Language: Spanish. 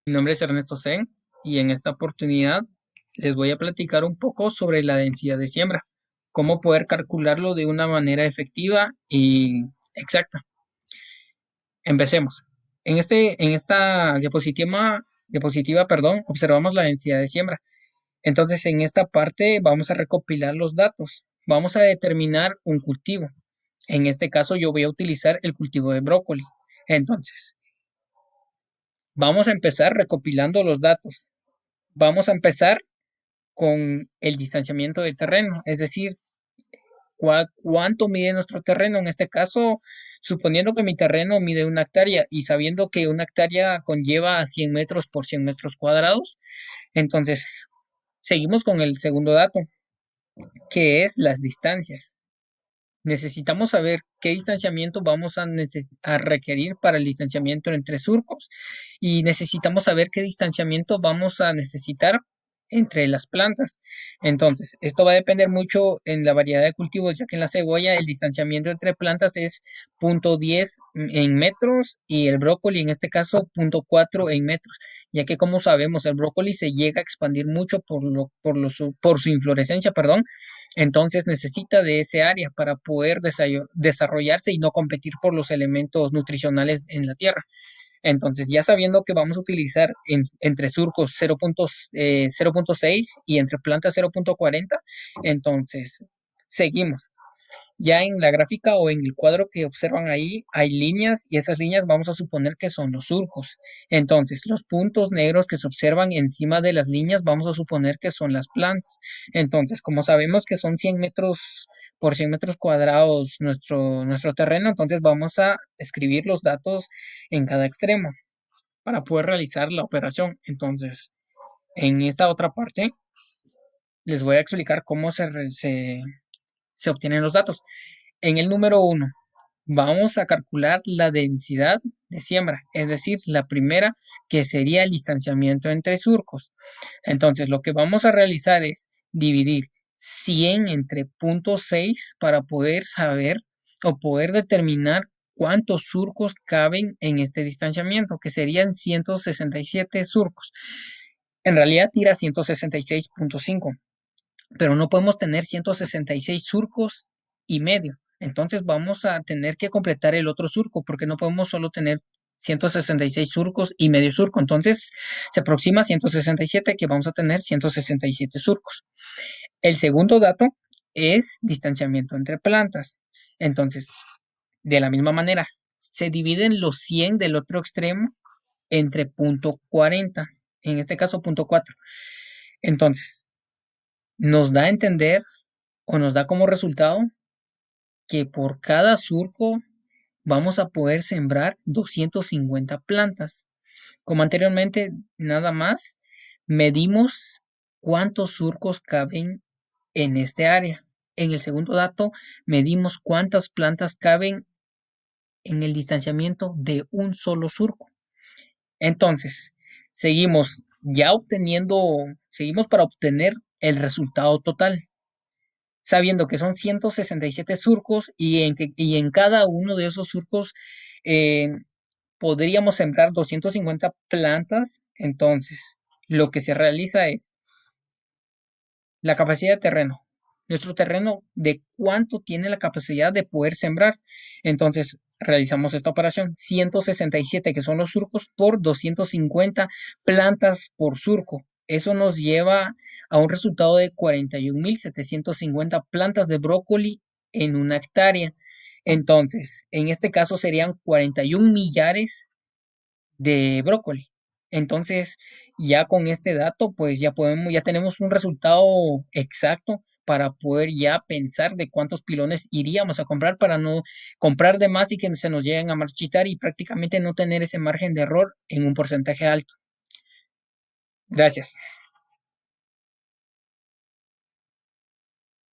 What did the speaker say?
Mi nombre es Ernesto Sen y en esta oportunidad les voy a platicar un poco sobre la densidad de siembra, cómo poder calcularlo de una manera efectiva y exacta. Empecemos. En esta diapositiva, observamos la densidad de siembra. Entonces, en esta parte vamos a recopilar los datos. Vamos a determinar un cultivo. En este caso, yo voy a utilizar el cultivo de brócoli. Entonces, vamos a empezar recopilando los datos. Vamos a empezar con el distanciamiento del terreno, es decir, cuánto mide nuestro terreno. En este caso, suponiendo que mi terreno mide 1 hectárea y sabiendo que 1 hectárea conlleva 100 metros por 100 metros cuadrados, entonces seguimos con el segundo dato, que es las distancias. Necesitamos saber qué distanciamiento vamos a requerir para el distanciamiento entre surcos y necesitamos saber qué distanciamiento vamos a necesitar entre las plantas. Entonces, esto va a depender mucho en la variedad de cultivos, ya que en la cebolla el distanciamiento entre plantas es 0,10 en metros y el brócoli en este caso 0,4 en metros, ya que como sabemos el brócoli se llega a expandir mucho por su inflorescencia, perdón, entonces necesita de ese área para poder desarrollarse y no competir por los elementos nutricionales en la tierra. Entonces, ya sabiendo que vamos a utilizar entre surcos 0,6 y entre plantas 0,40, entonces seguimos. Ya en la gráfica o en el cuadro que observan ahí hay líneas y esas líneas vamos a suponer que son los surcos. Entonces, los puntos negros que se observan encima de las líneas vamos a suponer que son las plantas. Entonces, como sabemos que son 100 metros por 100 metros cuadrados nuestro terreno, entonces vamos a escribir los datos en cada extremo para poder realizar la operación. Entonces, en esta otra parte les voy a explicar cómo se obtienen los datos. En el número 1, vamos a calcular la densidad de siembra, es decir, la primera que sería el distanciamiento entre surcos. Entonces, lo que vamos a realizar es dividir 100 entre 0,6 para poder saber o poder determinar cuántos surcos caben en este distanciamiento, que serían 167 surcos. En realidad tira 166,5, pero no podemos tener 166 surcos y medio. Entonces vamos a tener que completar el otro surco porque no podemos solo tener 166 surcos y medio surco. Entonces se aproxima a 167 que vamos a tener 167 surcos. El segundo dato es distanciamiento entre plantas. Entonces, de la misma manera, se dividen los 100 del otro extremo entre 0,40, en este caso 0,4. Entonces, nos da a entender o nos da como resultado que por cada surco vamos a poder sembrar 250 plantas. Como anteriormente, nada más medimos cuántos surcos caben en este área. En el segundo dato, medimos cuántas plantas caben en el distanciamiento de un solo surco. Entonces, seguimos para obtener el resultado total, sabiendo que son 167 surcos y en cada uno de esos surcos eh, podríamos sembrar 250 plantas. Entonces, lo que se realiza es la capacidad de terreno. Nuestro terreno, de cuánto tiene la capacidad de poder sembrar. Entonces, realizamos esta operación. 167, que son los surcos, por 250 plantas por surco. Eso nos lleva a un resultado de 41,750 plantas de brócoli en 1 hectárea. Entonces, en este caso serían 41 millares de brócoli. Entonces, ya con este dato, pues ya tenemos un resultado exacto para poder ya pensar de cuántos pilones iríamos a comprar para no comprar de más y que se nos lleguen a marchitar y prácticamente no tener ese margen de error en un porcentaje alto. Gracias.